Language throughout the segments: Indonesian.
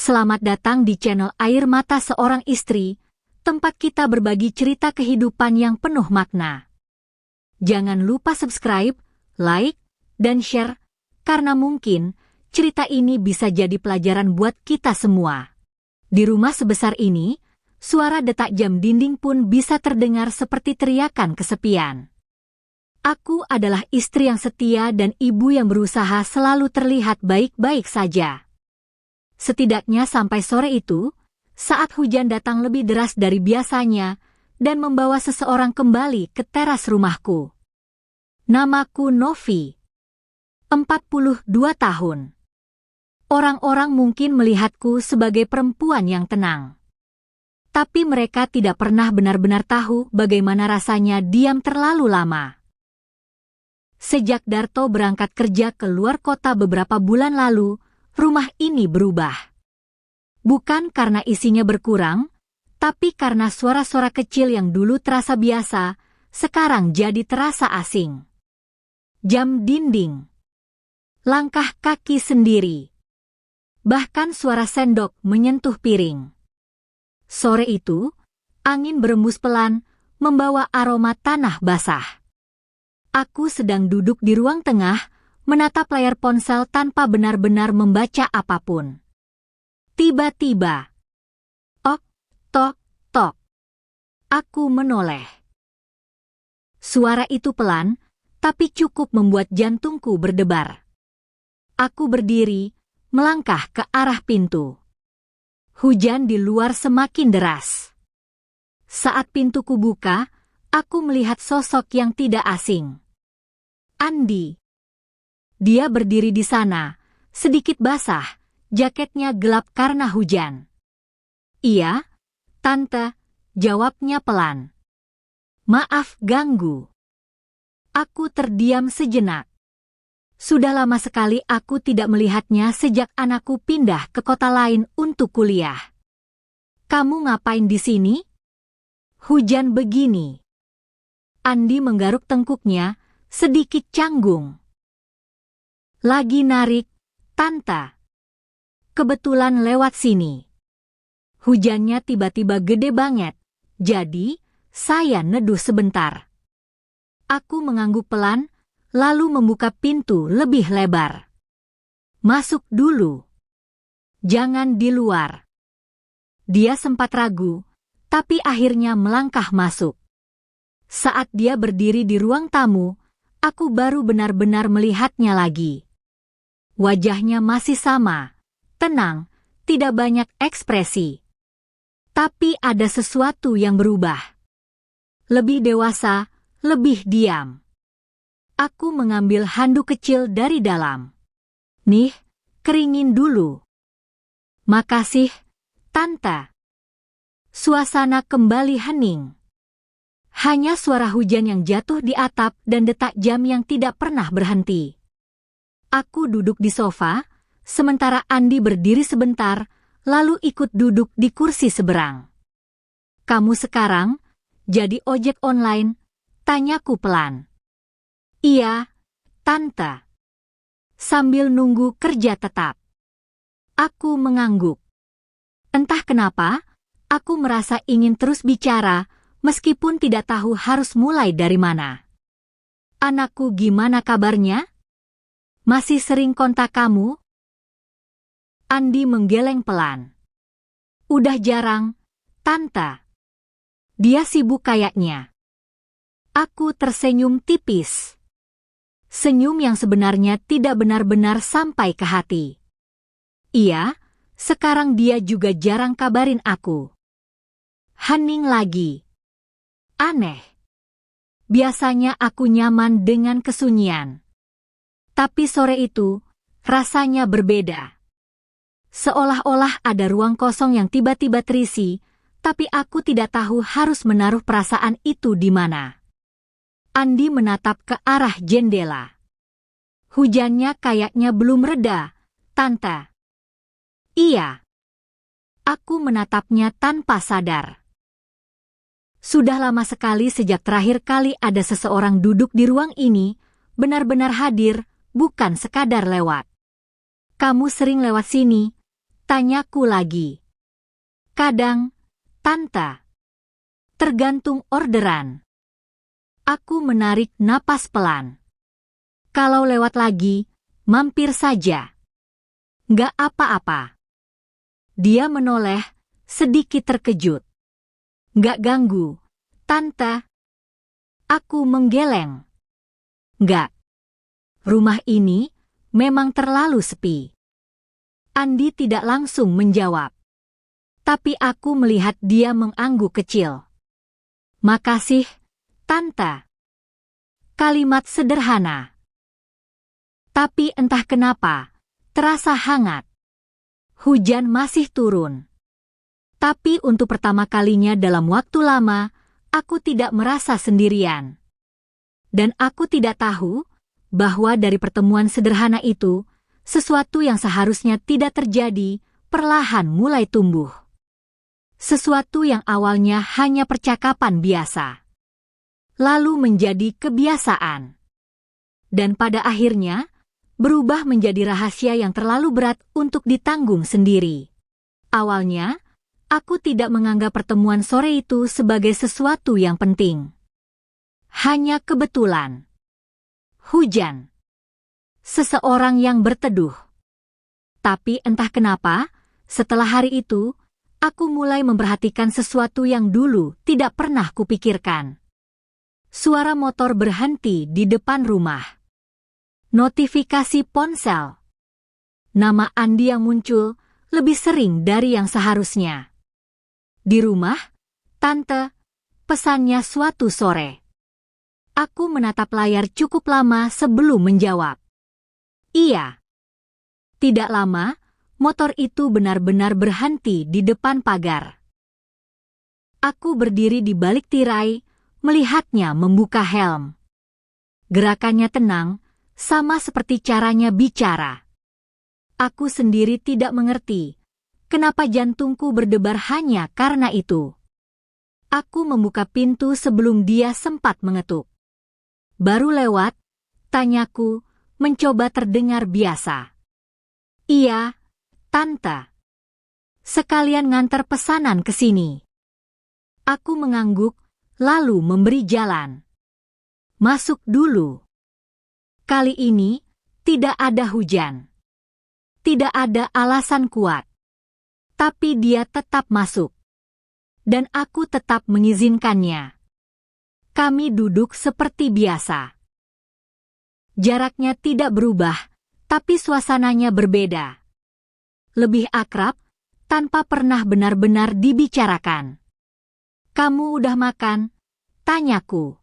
Selamat datang di channel Air Mata Seorang Istri, tempat kita berbagi cerita kehidupan yang penuh makna. Jangan lupa subscribe, like, dan share, karena mungkin cerita ini bisa jadi pelajaran buat kita semua. Di rumah sebesar ini, suara detak jam dinding pun bisa terdengar seperti teriakan kesepian. Aku adalah istri yang setia dan ibu yang berusaha selalu terlihat baik-baik saja. Setidaknya sampai sore itu, saat hujan datang lebih deras dari biasanya dan membawa seseorang kembali ke teras rumahku. Namaku Novi. 42 tahun. Orang-orang mungkin melihatku sebagai perempuan yang tenang. Tapi mereka tidak pernah benar-benar tahu bagaimana rasanya diam terlalu lama. Sejak Darto berangkat kerja ke luar kota beberapa bulan lalu, rumah ini berubah. Bukan karena isinya berkurang, tapi karena suara-suara kecil yang dulu terasa biasa, sekarang jadi terasa asing. Jam dinding. Langkah kaki sendiri. Bahkan suara sendok menyentuh piring. Sore itu, angin berembus pelan, membawa aroma tanah basah. Aku sedang duduk di ruang tengah, menatap layar ponsel tanpa benar-benar membaca apapun. Tiba-tiba, ok, tok, tok. Aku menoleh. Suara itu pelan, tapi cukup membuat jantungku berdebar. Aku berdiri, melangkah ke arah pintu. Hujan di luar semakin deras. Saat pintuku buka, aku melihat sosok yang tidak asing. Andi. Dia berdiri di sana, sedikit basah, jaketnya gelap karena hujan. Iya, Tante, jawabnya pelan. Maaf ganggu. Aku terdiam sejenak. Sudah lama sekali aku tidak melihatnya sejak anakku pindah ke kota lain untuk kuliah. Kamu ngapain di sini? Hujan begini. Andi menggaruk tengkuknya, sedikit canggung. Lagi narik, Tante. Kebetulan lewat sini. Hujannya tiba-tiba gede banget, jadi saya neduh sebentar. Aku mengangguk pelan, lalu membuka pintu lebih lebar. Masuk dulu. Jangan di luar. Dia sempat ragu, tapi akhirnya melangkah masuk. Saat dia berdiri di ruang tamu, aku baru benar-benar melihatnya lagi. Wajahnya masih sama, tenang, tidak banyak ekspresi. Tapi ada sesuatu yang berubah. Lebih dewasa, lebih diam. Aku mengambil handuk kecil dari dalam. Nih, keringin dulu. Makasih, Tante. Suasana kembali hening. Hanya suara hujan yang jatuh di atap dan detak jam yang tidak pernah berhenti. Aku duduk di sofa, sementara Andi berdiri sebentar, lalu ikut duduk di kursi seberang. Kamu sekarang jadi ojek online? Tanyaku pelan. Iya, Tante. Sambil nunggu kerja tetap. Aku mengangguk. Entah kenapa, aku merasa ingin terus bicara, meskipun tidak tahu harus mulai dari mana. Anakku gimana kabarnya? Masih sering kontak kamu? Andi menggeleng pelan. Udah jarang, Tante. Dia sibuk kayaknya. Aku tersenyum tipis. Senyum yang sebenarnya tidak benar-benar sampai ke hati. Iya, sekarang dia juga jarang kabarin aku. Hening lagi. Aneh. Biasanya aku nyaman dengan kesunyian. Tapi sore itu, rasanya berbeda. Seolah-olah ada ruang kosong yang tiba-tiba terisi, tapi aku tidak tahu harus menaruh perasaan itu di mana. Andi menatap ke arah jendela. Hujannya kayaknya belum reda, Tante. Iya. Aku menatapnya tanpa sadar. Sudah lama sekali sejak terakhir kali ada seseorang duduk di ruang ini, benar-benar hadir, bukan sekadar lewat. Kamu sering lewat sini, Tanyaku lagi. Kadang, Tante. Tergantung orderan. Aku menarik napas pelan. Kalau lewat lagi, mampir saja. Nggak apa-apa. Dia menoleh, sedikit terkejut. Nggak ganggu, Tante. Aku menggeleng. Nggak. Rumah ini memang terlalu sepi. Andi tidak langsung menjawab. Tapi aku melihat dia mengangguk kecil. Makasih, Tante. Kalimat sederhana. Tapi entah kenapa, terasa hangat. Hujan masih turun. Tapi untuk pertama kalinya dalam waktu lama, aku tidak merasa sendirian. Dan aku tidak tahu bahwa dari pertemuan sederhana itu, sesuatu yang seharusnya tidak terjadi, perlahan mulai tumbuh. Sesuatu yang awalnya hanya percakapan biasa, lalu menjadi kebiasaan. Dan pada akhirnya, berubah menjadi rahasia yang terlalu berat untuk ditanggung sendiri. Awalnya, aku tidak menganggap pertemuan sore itu sebagai sesuatu yang penting. Hanya kebetulan. Hujan. Seseorang yang berteduh. Tapi entah kenapa, setelah hari itu, aku mulai memperhatikan sesuatu yang dulu tidak pernah kupikirkan. Suara motor berhenti di depan rumah. Notifikasi ponsel. Nama Andi yang muncul lebih sering dari yang seharusnya. Di rumah, Tante, pesannya suatu sore. Aku menatap layar cukup lama sebelum menjawab. Iya. Tidak lama, motor itu benar-benar berhenti di depan pagar. Aku berdiri di balik tirai, melihatnya membuka helm. Gerakannya tenang, sama seperti caranya bicara. Aku sendiri tidak mengerti kenapa jantungku berdebar hanya karena itu. Aku membuka pintu sebelum dia sempat mengetuk. Baru lewat, tanyaku, mencoba terdengar biasa. Iya, Tante. Sekalian nganter pesanan ke sini. Aku mengangguk, lalu memberi jalan. Masuk dulu. Kali ini, tidak ada hujan. Tidak ada alasan kuat. Tapi dia tetap masuk. Dan aku tetap mengizinkannya. Kami duduk seperti biasa. Jaraknya tidak berubah, tapi suasananya berbeda. Lebih akrab, tanpa pernah benar-benar dibicarakan. Kamu udah makan? Tanyaku.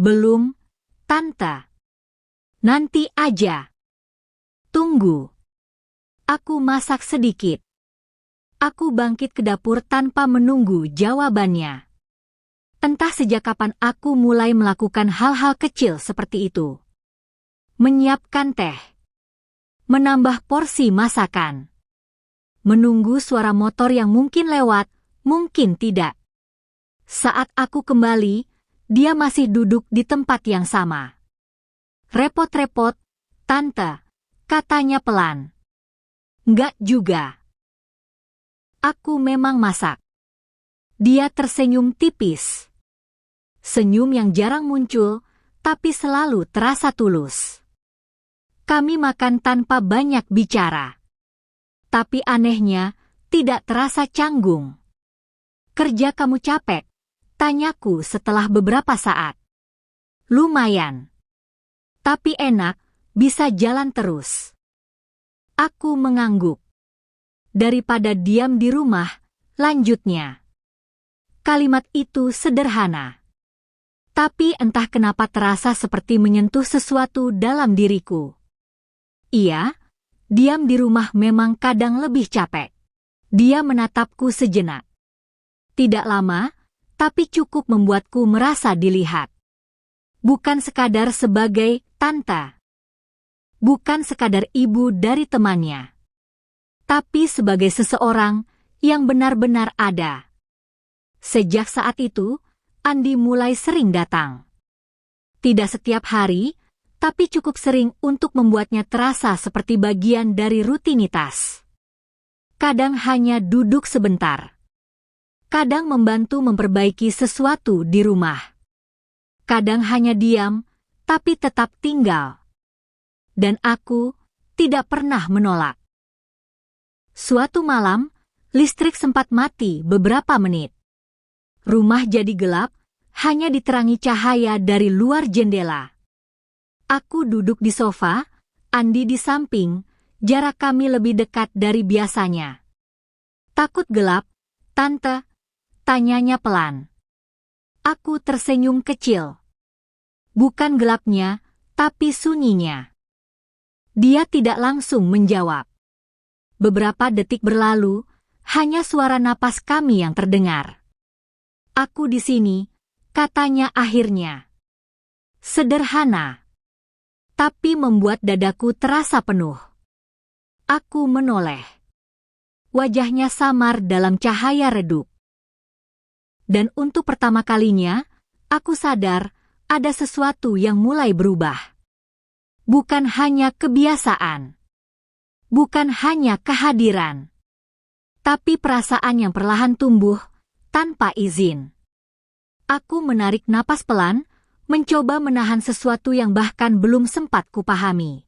Belum, Tante. Nanti aja. Tunggu. Aku masak sedikit. Aku bangkit ke dapur tanpa menunggu jawabannya. Entah sejak kapan aku mulai melakukan hal-hal kecil seperti itu. Menyiapkan teh. Menambah porsi masakan. Menunggu suara motor yang mungkin lewat, mungkin tidak. Saat aku kembali, dia masih duduk di tempat yang sama. Repot-repot, Tante, katanya pelan. Nggak juga. Aku memang masak. Dia tersenyum tipis. Senyum yang jarang muncul, tapi selalu terasa tulus. Kami makan tanpa banyak bicara. Tapi anehnya, tidak terasa canggung. Kerja kamu capek? Tanyaku setelah beberapa saat. Lumayan. Tapi enak, bisa jalan terus. Aku mengangguk. Daripada diam di rumah, lanjutnya. Kalimat itu sederhana. Tapi entah kenapa terasa seperti menyentuh sesuatu dalam diriku. Iya, diam di rumah memang kadang lebih capek. Dia menatapku sejenak. Tidak lama, tapi cukup membuatku merasa dilihat. Bukan sekadar sebagai Tante. Bukan sekadar ibu dari temannya. Tapi sebagai seseorang yang benar-benar ada. Sejak saat itu, Andi mulai sering datang. Tidak setiap hari, tapi cukup sering untuk membuatnya terasa seperti bagian dari rutinitas. kadang hanya duduk sebentar. Kadang membantu memperbaiki sesuatu di rumah. Kadang hanya diam, tapi tetap tinggal. Dan aku tidak pernah menolak. Suatu malam, listrik sempat mati beberapa menit. Rumah jadi gelap, hanya diterangi cahaya dari luar jendela. Aku duduk di sofa, Andi di samping, jarak kami lebih dekat dari biasanya. Takut gelap, Tante? Tanyanya pelan. Aku tersenyum kecil. Bukan gelapnya, tapi sunyinya. Dia tidak langsung menjawab. Beberapa detik berlalu, hanya suara napas kami yang terdengar. Aku di sini, katanya akhirnya. Sederhana, tapi membuat dadaku terasa penuh. Aku menoleh. Wajahnya samar dalam cahaya redup. Dan untuk pertama kalinya, aku sadar ada sesuatu yang mulai berubah. Bukan hanya kebiasaan. Bukan hanya kehadiran. Tapi perasaan yang perlahan tumbuh, tanpa izin. Aku menarik napas pelan, mencoba menahan sesuatu yang bahkan belum sempat kupahami.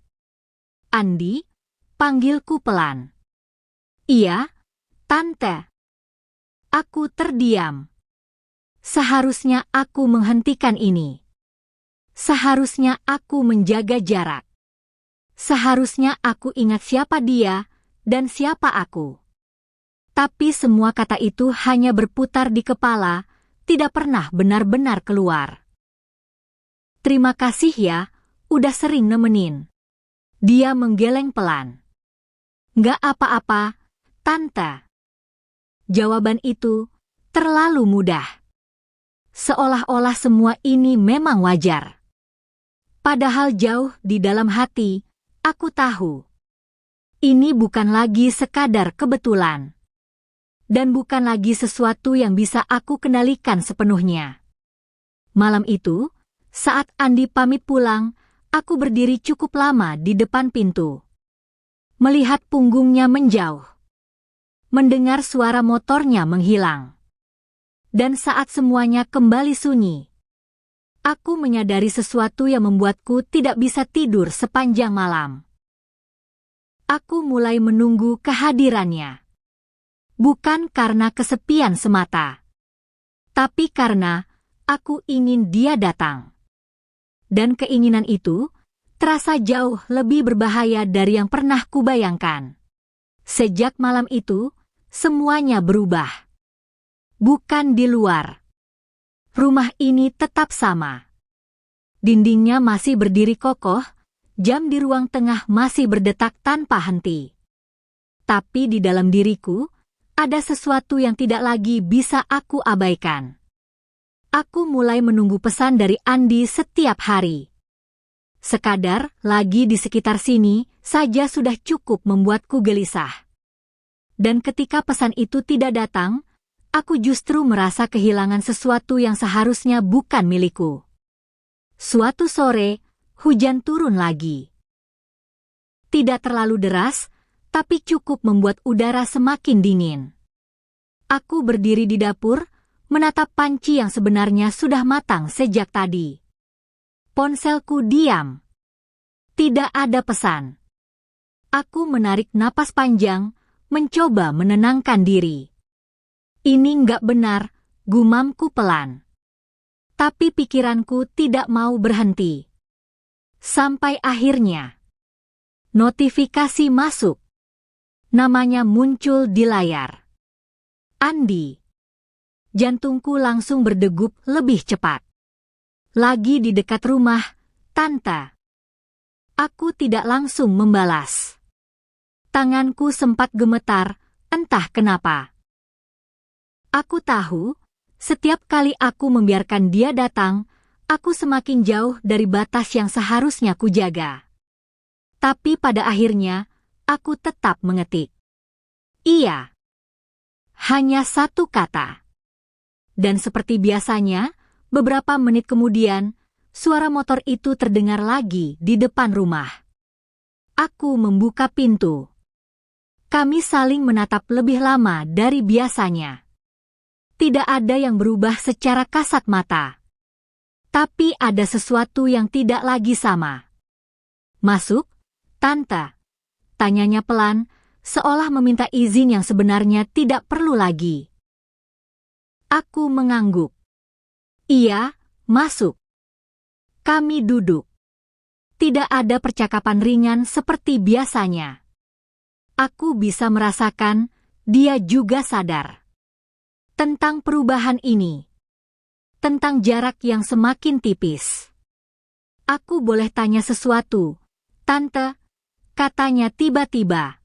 Andi, panggilku pelan. Iya, Tante. Aku terdiam. Seharusnya aku menghentikan ini. Seharusnya aku menjaga jarak. Seharusnya aku ingat siapa dia dan siapa aku. Tapi semua kata itu hanya berputar di kepala, tidak pernah benar-benar keluar. Terima kasih ya, udah sering nemenin. Dia menggeleng pelan. Nggak apa-apa, Tante. Jawaban itu terlalu mudah. Seolah-olah semua ini memang wajar. Padahal jauh di dalam hati, aku tahu. Ini bukan lagi sekadar kebetulan. Dan bukan lagi sesuatu yang bisa aku kendalikan sepenuhnya. Malam itu, saat Andi pamit pulang, aku berdiri cukup lama di depan pintu. Melihat punggungnya menjauh. Mendengar suara motornya menghilang. Dan saat semuanya kembali sunyi, aku menyadari sesuatu yang membuatku tidak bisa tidur sepanjang malam. Aku mulai menunggu kehadirannya. Bukan karena kesepian semata, tapi karena aku ingin dia datang. Dan keinginan itu terasa jauh lebih berbahaya dari yang pernah kubayangkan. Sejak malam itu, semuanya berubah. Bukan di luar. Rumah ini tetap sama. Dindingnya masih berdiri kokoh, jam di ruang tengah masih berdetak tanpa henti. Tapi di dalam diriku, ada sesuatu yang tidak lagi bisa aku abaikan. Aku mulai menunggu pesan dari Andi setiap hari. Sekadar lagi di sekitar sini saja sudah cukup membuatku gelisah. Dan ketika pesan itu tidak datang, aku justru merasa kehilangan sesuatu yang seharusnya bukan milikku. Suatu sore, hujan turun lagi. Tidak terlalu deras, tapi cukup membuat udara semakin dingin. Aku berdiri di dapur, menatap panci yang sebenarnya sudah matang sejak tadi. Ponselku diam. Tidak ada pesan. Aku menarik napas panjang, mencoba menenangkan diri. Ini nggak benar, gumamku pelan. Tapi pikiranku tidak mau berhenti. Sampai akhirnya, notifikasi masuk. Namanya muncul di layar. Andi. Jantungku langsung berdegup lebih cepat. Lagi di dekat rumah, Tante. Aku tidak langsung membalas. Tanganku sempat gemetar, entah kenapa. Aku tahu, setiap kali aku membiarkan dia datang, aku semakin jauh dari batas yang seharusnya kujaga. Tapi pada akhirnya, aku tetap mengetik. Iya. Hanya satu kata. Dan seperti biasanya, beberapa menit kemudian, suara motor itu terdengar lagi di depan rumah. Aku membuka pintu. Kami saling menatap lebih lama dari biasanya. Tidak ada yang berubah secara kasat mata. Tapi ada sesuatu yang tidak lagi sama. "Masuk, Tante?" Tanyanya pelan, seolah meminta izin yang sebenarnya tidak perlu lagi. Aku mengangguk. "Iya, masuk." Kami duduk. Tidak ada percakapan ringan seperti biasanya. Aku bisa merasakan dia juga sadar tentang perubahan ini. Tentang jarak yang semakin tipis. "Aku boleh tanya sesuatu, Tante?" katanya tiba-tiba.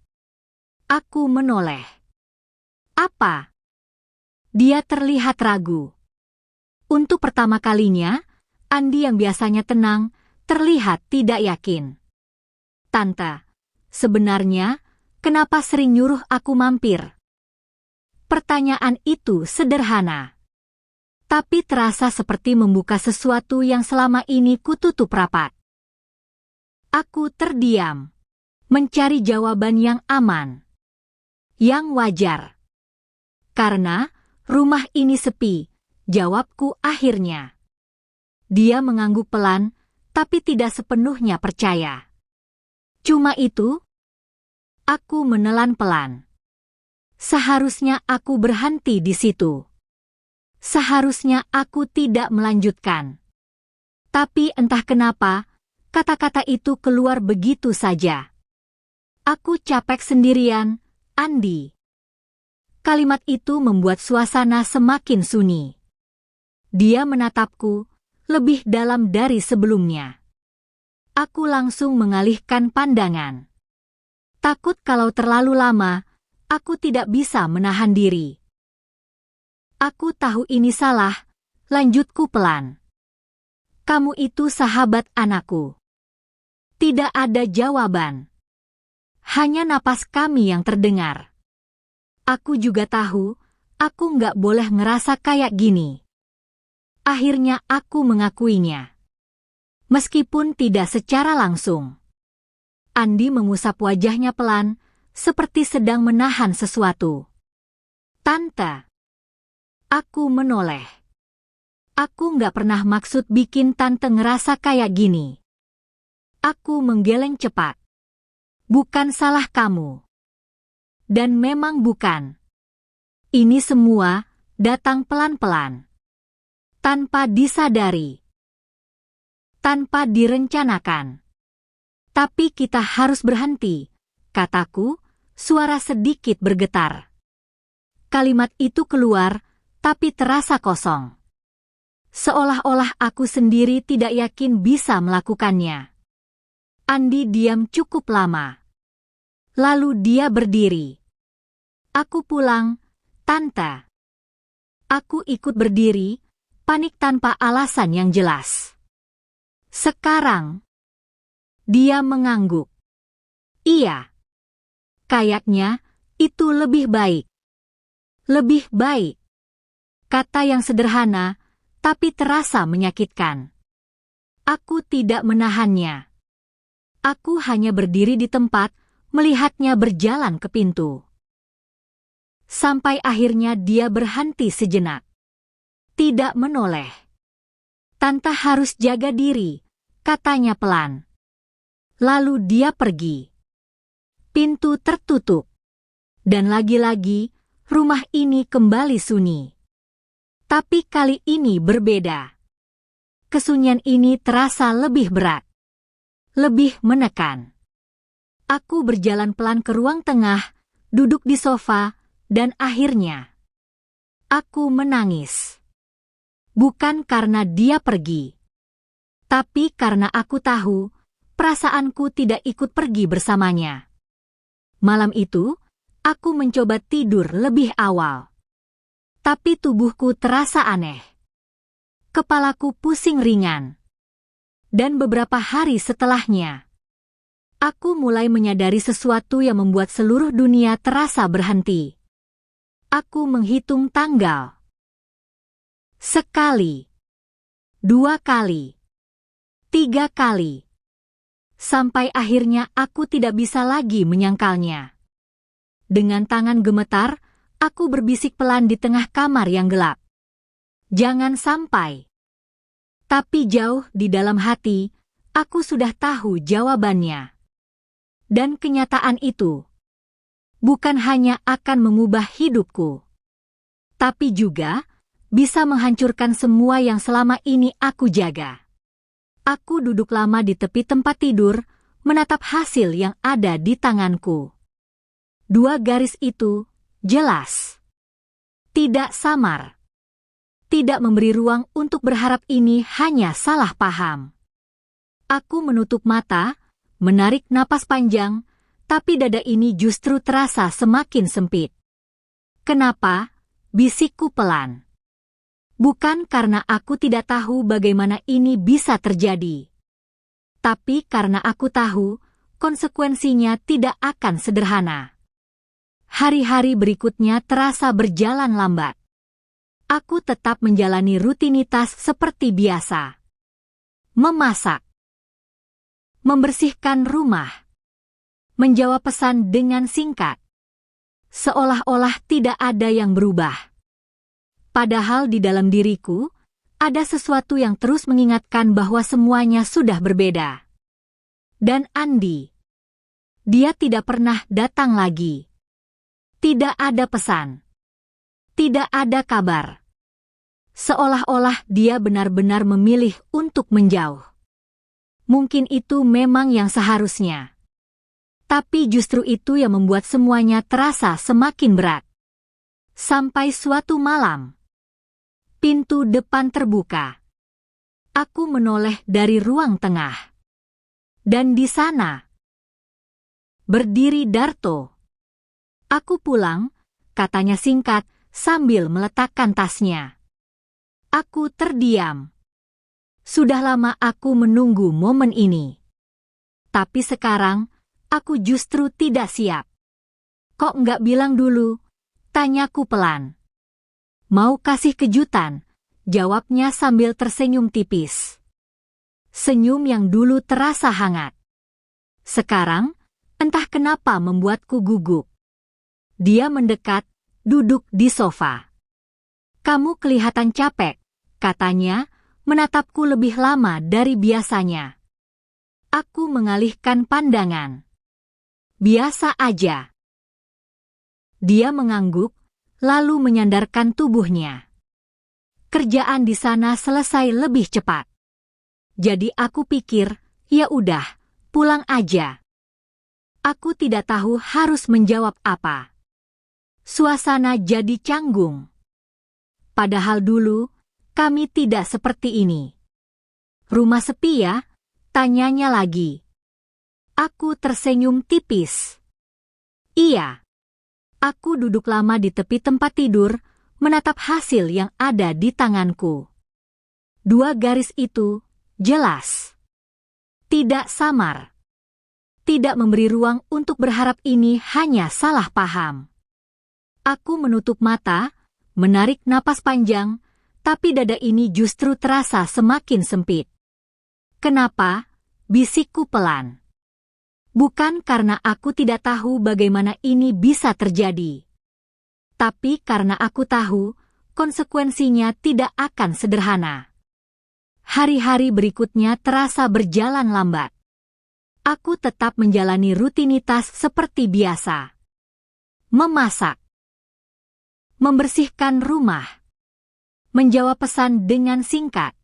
Aku menoleh. "Apa?" Dia terlihat ragu. Untuk pertama kalinya, Andi yang biasanya tenang, terlihat tidak yakin. "Tante, sebenarnya, kenapa sering nyuruh aku mampir?" Pertanyaan itu sederhana. Tapi terasa seperti membuka sesuatu yang selama ini kututup rapat. Aku terdiam, mencari jawaban yang aman, yang wajar. "Karena rumah ini sepi," jawabku akhirnya. Dia mengangguk pelan, tapi tidak sepenuhnya percaya. "Cuma itu?" Aku menelan pelan. Seharusnya aku berhenti di situ. Seharusnya aku tidak melanjutkan. Tapi entah kenapa, kata-kata itu keluar begitu saja. "Aku capek sendirian, Andi." Kalimat itu membuat suasana semakin sunyi. Dia menatapku, lebih dalam dari sebelumnya. Aku langsung mengalihkan pandangan. Takut kalau terlalu lama, aku tidak bisa menahan diri. "Aku tahu ini salah," lanjutku pelan. "Kamu itu sahabat anakku." Tidak ada jawaban. Hanya napas kami yang terdengar. Aku juga tahu, aku nggak boleh ngerasa kayak gini. Akhirnya aku mengakuinya. Meskipun tidak secara langsung. Andi mengusap wajahnya pelan, seperti sedang menahan sesuatu. "Tante." Aku menoleh. Aku nggak pernah maksud bikin Tante ngerasa kayak gini. Aku menggeleng cepat. "Bukan salah kamu." Dan memang bukan. Ini semua datang pelan-pelan. Tanpa disadari. Tanpa direncanakan. "Tapi kita harus berhenti," kataku, suara sedikit bergetar. Kalimat itu keluar, tapi terasa kosong. Seolah-olah aku sendiri tidak yakin bisa melakukannya. Andi diam cukup lama. Lalu dia berdiri. "Aku pulang, Tante." Aku ikut berdiri, panik tanpa alasan yang jelas. "Sekarang?" Dia mengangguk. "Iya. Kayaknya itu lebih baik." Lebih baik. Kata yang sederhana, tapi terasa menyakitkan. Aku tidak menahannya. Aku hanya berdiri di tempat, melihatnya berjalan ke pintu. Sampai akhirnya dia berhenti sejenak. Tidak menoleh. "Tante harus jaga diri," katanya pelan. Lalu dia pergi. Pintu tertutup. Dan lagi-lagi, rumah ini kembali sunyi. Tapi kali ini berbeda. Kesunyian ini terasa lebih berat. Lebih menekan. Aku berjalan pelan ke ruang tengah, duduk di sofa, dan akhirnya aku menangis. Bukan karena dia pergi. Tapi karena aku tahu, perasaanku tidak ikut pergi bersamanya. Malam itu, aku mencoba tidur lebih awal. Tapi tubuhku terasa aneh. Kepalaku pusing ringan. Dan beberapa hari setelahnya, aku mulai menyadari sesuatu yang membuat seluruh dunia terasa berhenti. Aku menghitung tanggal. 1 kali. 2 kali. 3 kali. Sampai akhirnya aku tidak bisa lagi menyangkalnya. Dengan tangan gemetar, aku berbisik pelan di tengah kamar yang gelap. Jangan sampai. Tapi jauh di dalam hati, aku sudah tahu jawabannya. Dan kenyataan itu bukan hanya akan mengubah hidupku, tapi juga bisa menghancurkan semua yang selama ini aku jaga. Aku duduk lama di tepi tempat tidur, menatap hasil yang ada di tanganku. 2 garis itu jelas, tidak samar, tidak memberi ruang untuk berharap ini hanya salah paham. Aku menutup mata, menarik napas panjang, tapi dada ini justru terasa semakin sempit. Kenapa? Bisikku pelan. Bukan karena aku tidak tahu bagaimana ini bisa terjadi, tapi karena aku tahu konsekuensinya tidak akan sederhana. Hari-hari berikutnya terasa berjalan lambat. Aku tetap menjalani rutinitas seperti biasa. Memasak, membersihkan rumah, menjawab pesan dengan singkat. Seolah-olah tidak ada yang berubah. Padahal di dalam diriku, ada sesuatu yang terus mengingatkan bahwa semuanya sudah berbeda. Dan Andi, dia tidak pernah datang lagi. Tidak ada pesan. Tidak ada kabar. Seolah-olah dia benar-benar memilih untuk menjauh. Mungkin itu memang yang seharusnya. Tapi justru itu yang membuat semuanya terasa semakin berat. Sampai suatu malam, pintu depan terbuka. Aku menoleh dari ruang tengah. Dan di sana, berdiri Darto. Aku pulang, katanya singkat, sambil meletakkan tasnya. Aku terdiam. Sudah lama aku menunggu momen ini. Tapi sekarang, aku justru tidak siap. Kok nggak bilang dulu? Tanyaku pelan. Mau kasih kejutan? Jawabnya sambil tersenyum tipis. Senyum yang dulu terasa hangat. Sekarang, entah kenapa membuatku gugup. Dia mendekat, duduk di sofa. Kamu kelihatan capek, katanya, menatapku lebih lama dari biasanya. Aku mengalihkan pandangan. Biasa aja. Dia mengangguk, lalu menyandarkan tubuhnya. Kerjaan di sana selesai lebih cepat. Jadi aku pikir, ya udah, pulang aja. Aku tidak tahu harus menjawab apa. Suasana jadi canggung. Padahal dulu, kami tidak seperti ini. Rumah sepi ya? Tanyanya lagi. Aku tersenyum tipis. Iya. Aku duduk lama di tepi tempat tidur, menatap hasil yang ada di tanganku. 2 garis itu jelas. Tidak samar. Tidak memberi ruang untuk berharap ini hanya salah paham. Aku menutup mata, menarik napas panjang, tapi dada ini justru terasa semakin sempit. Kenapa? Bisikku pelan. Bukan karena aku tidak tahu bagaimana ini bisa terjadi. Tapi karena aku tahu, konsekuensinya tidak akan sederhana. Hari-hari berikutnya terasa berjalan lambat. Aku tetap menjalani rutinitas seperti biasa. Memasak. Membersihkan rumah. Menjawab pesan dengan singkat.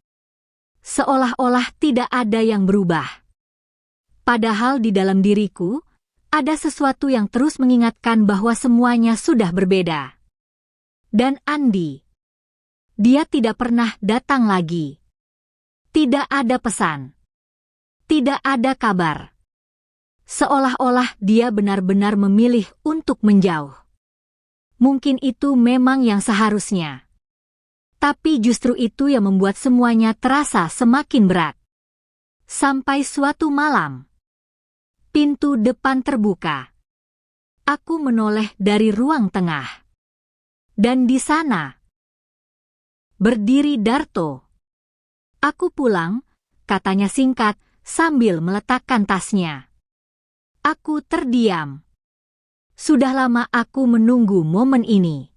Seolah-olah tidak ada yang berubah. Padahal di dalam diriku, ada sesuatu yang terus mengingatkan bahwa semuanya sudah berbeda. Dan Andi, dia tidak pernah datang lagi. Tidak ada pesan. Tidak ada kabar. Seolah-olah dia benar-benar memilih untuk menjauh. Mungkin itu memang yang seharusnya. Tapi justru itu yang membuat semuanya terasa semakin berat. Sampai suatu malam, pintu depan terbuka. Aku menoleh dari ruang tengah. Dan di sana, berdiri Darto. Aku pulang, katanya singkat, sambil meletakkan tasnya. Aku terdiam. Sudah lama aku menunggu momen ini.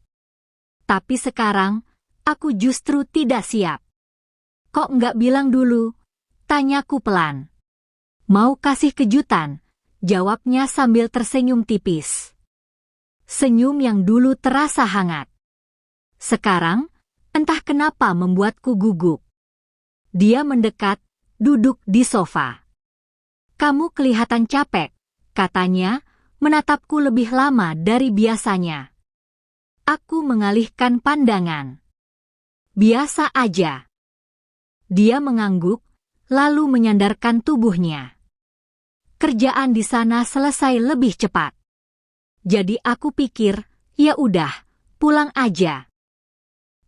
Tapi sekarang, aku justru tidak siap. Kok nggak bilang dulu? Tanyaku pelan. Mau kasih kejutan? Jawabnya sambil tersenyum tipis. Senyum yang dulu terasa hangat. Sekarang, entah kenapa membuatku gugup. Dia mendekat, duduk di sofa. Kamu kelihatan capek, katanya, menatapku lebih lama dari biasanya. Aku mengalihkan pandangan. Biasa aja. Dia mengangguk, lalu menyandarkan tubuhnya. Kerjaan di sana selesai lebih cepat. Jadi aku pikir, ya udah, pulang aja.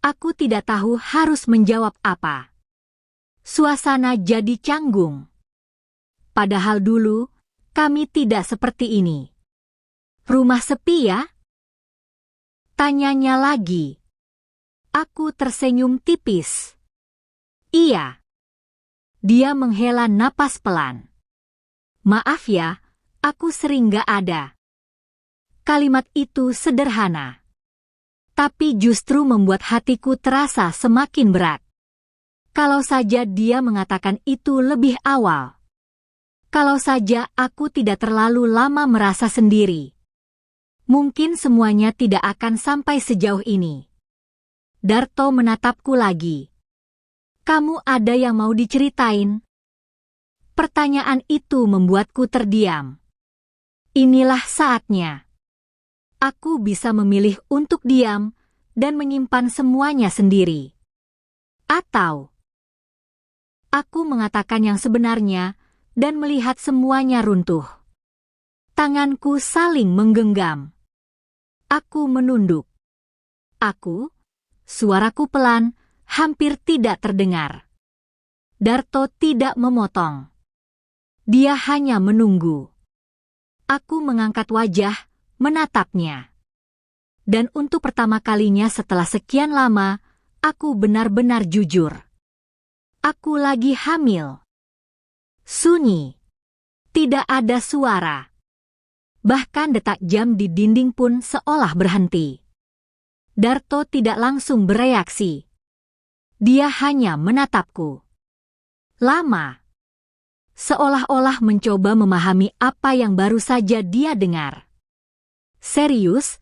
Aku tidak tahu harus menjawab apa. Suasana jadi canggung. Padahal dulu, kami tidak seperti ini. Rumah sepi ya? Tanyanya lagi. Aku tersenyum tipis. Iya. Dia menghela napas pelan. Maaf ya, aku sering gak ada. Kalimat itu sederhana. Tapi justru membuat hatiku terasa semakin berat. Kalau saja dia mengatakan itu lebih awal. Kalau saja aku tidak terlalu lama merasa sendiri. Mungkin semuanya tidak akan sampai sejauh ini. Darto menatapku lagi. Kamu ada yang mau diceritain? Pertanyaan itu membuatku terdiam. Inilah saatnya. Aku bisa memilih untuk diam dan menyimpan semuanya sendiri. Atau aku mengatakan yang sebenarnya dan melihat semuanya runtuh. Tanganku saling menggenggam. Aku menunduk. Suaraku pelan, hampir tidak terdengar. Darto tidak memotong. Dia hanya menunggu. Aku mengangkat wajah, menatapnya. Dan untuk pertama kalinya setelah sekian lama, aku benar-benar jujur. Aku lagi hamil. Sunyi. Tidak ada suara. Bahkan detak jam di dinding pun seolah berhenti. Darto tidak langsung bereaksi. Dia hanya menatapku. Lama. Seolah-olah mencoba memahami apa yang baru saja dia dengar. Serius,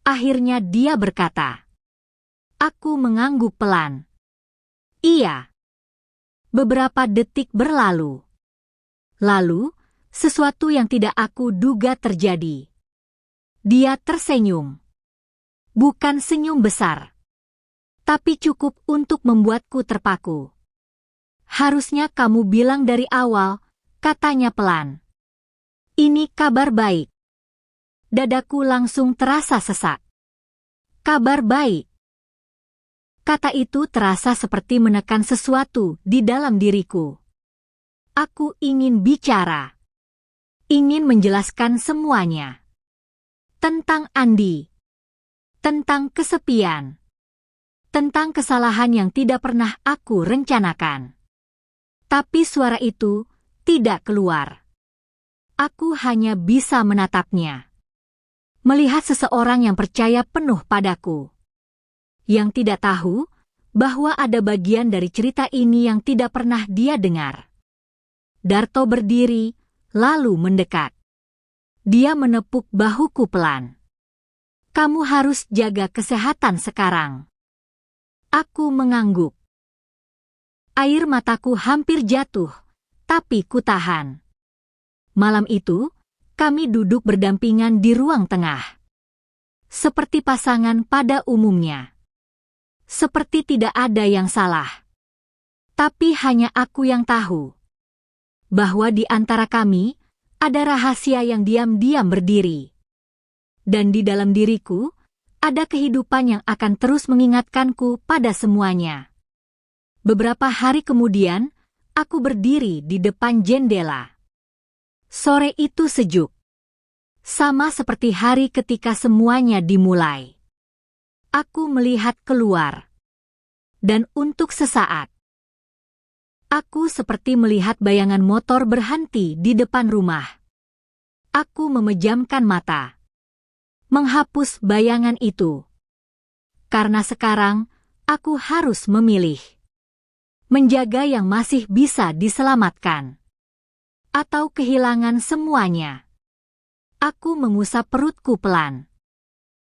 akhirnya dia berkata. Aku mengangguk pelan. Iya. Beberapa detik berlalu. Lalu, sesuatu yang tidak aku duga terjadi. Dia tersenyum. Bukan senyum besar. Tapi cukup untuk membuatku terpaku. Harusnya kamu bilang dari awal, katanya pelan. Ini kabar baik. Dadaku langsung terasa sesak. Kabar baik. Kata itu terasa seperti menekan sesuatu di dalam diriku. Aku ingin bicara. Ingin menjelaskan semuanya. Tentang Andi. Tentang kesepian. Tentang kesalahan yang tidak pernah aku rencanakan. Tapi suara itu tidak keluar. Aku hanya bisa menatapnya. Melihat seseorang yang percaya penuh padaku. Yang tidak tahu bahwa ada bagian dari cerita ini yang tidak pernah dia dengar. Darto berdiri, lalu mendekat. Dia menepuk bahuku pelan. Kamu harus jaga kesehatan sekarang. Aku mengangguk. Air mataku hampir jatuh, tapi kutahan. Malam itu, kami duduk berdampingan di ruang tengah. Seperti pasangan pada umumnya. Seperti tidak ada yang salah. Tapi hanya aku yang tahu. Bahwa di antara kami, ada rahasia yang diam-diam berdiri. Dan di dalam diriku, ada kehidupan yang akan terus mengingatkanku pada semuanya. Beberapa hari kemudian, aku berdiri di depan jendela. Sore itu sejuk. Sama seperti hari ketika semuanya dimulai. Aku melihat keluar. Dan untuk sesaat, aku seperti melihat bayangan motor berhenti di depan rumah. Aku memejamkan mata. menghapus bayangan itu. Karena sekarang, aku harus memilih. Menjaga yang masih bisa diselamatkan. Atau kehilangan semuanya. Aku mengusap perutku pelan.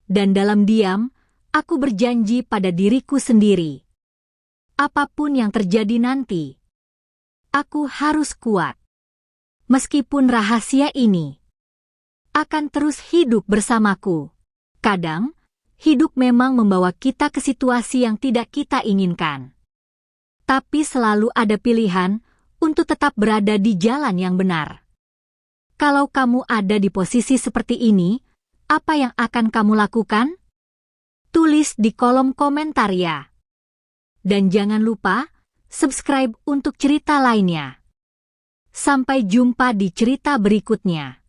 Dan dalam diam, aku berjanji pada diriku sendiri. Apapun yang terjadi nanti, aku harus kuat. Meskipun rahasia ini akan terus hidup bersamaku. Kadang, hidup memang membawa kita ke situasi yang tidak kita inginkan. Tapi selalu ada pilihan untuk tetap berada di jalan yang benar. Kalau kamu ada di posisi seperti ini, apa yang akan kamu lakukan? Tulis di kolom komentar ya. Dan jangan lupa, subscribe untuk cerita lainnya. Sampai jumpa di cerita berikutnya.